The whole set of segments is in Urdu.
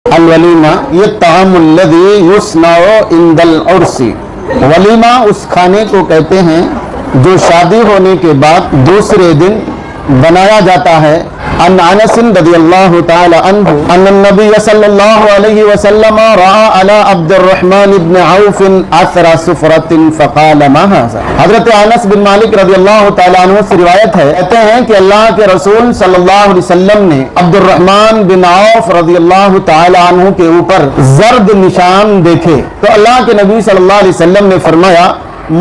الولیمہ یہ طعام الذی یصنع عند العرس، ولیمہ اس کھانے کو کہتے ہیں جو شادی ہونے کے بعد دوسرے دن بنایا جاتا ہے۔ عن انس رضی اللہ تعالی عنہ ان النبی صلی اللہ علیہ وسلم رأى على عبد الرحمن بن عوف اثر سفرۃ فقال ما هذا۔ حضرت انس بن مالک رضی اللہ تعالی عنہ سے روایت ہے، کہتے ہیں کہ اللہ کے رسول صلی اللہ علیہ وسلم نے عبد الرحمن بن عوف رضی اللہ تعالی عنہ کے اوپر زرد نشان دیکھے تو اللہ کے نبی صلی اللہ علیہ وسلم نے فرمایا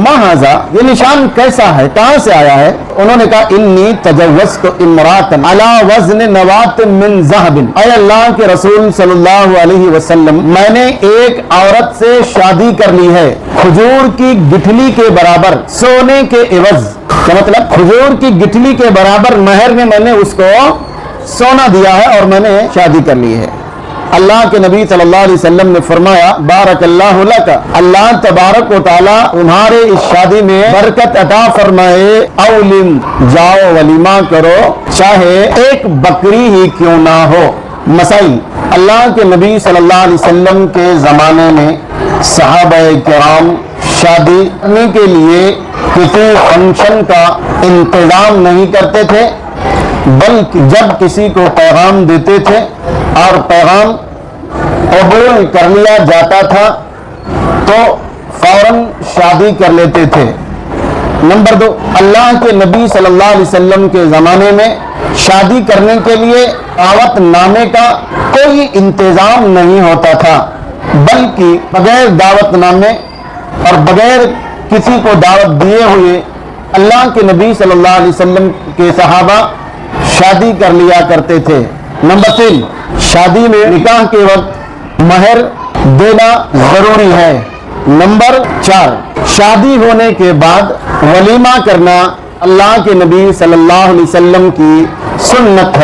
ما ھذا، یہ نشان کیسا ہے، کہاں سے آیا ہے؟ انہوں نے کہا انی تجوزت امراۃ علی وزن نواۃ من ذہب، اے اللہ کے رسول صلی اللہ علیہ وسلم میں نے ایک عورت سے شادی کر لی ہے کھجور کی گٹھلی کے برابر سونے کے عوض، کا مطلب کھجور کی گٹھلی کے برابر مہر میں نے اس کو سونا دیا ہے اور میں نے شادی کر لی ہے۔ اللہ کے نبی صلی اللہ علیہ وسلم نے فرمایا بارک اللہ لک، اللہ تبارک و تعالی تمہارے اس شادی میں برکت عطا فرمائے، اولم جاؤ ولیمہ کرو چاہے ایک بکری ہی کیوں نہ ہو۔ مسائل، اللہ کے نبی صلی اللہ علیہ وسلم کے زمانے میں صحابہ کرام شادی کرنے کے لیے کسی فنکشن کا انتظام نہیں کرتے تھے، بلکہ جب کسی کو پیغام دیتے تھے اور پیغام قبول کر لیا جاتا تھا تو فوراً شادی کر لیتے تھے۔ نمبر 2، اللہ کے نبی صلی اللہ علیہ وسلم کے زمانے میں شادی کرنے کے لیے دعوت نامے کا کوئی انتظام نہیں ہوتا تھا، بلکہ بغیر دعوت نامے اور بغیر کسی کو دعوت دیے ہوئے اللہ کے نبی صلی اللہ علیہ وسلم کے صحابہ شادی کر لیا کرتے تھے۔ نمبر 3، شادی میں نکاح کے وقت مہر دینا ضروری ہے۔ نمبر 4، شادی ہونے کے بعد ولیمہ کرنا اللہ کے نبی صلی اللہ علیہ وسلم کی سنت ہے۔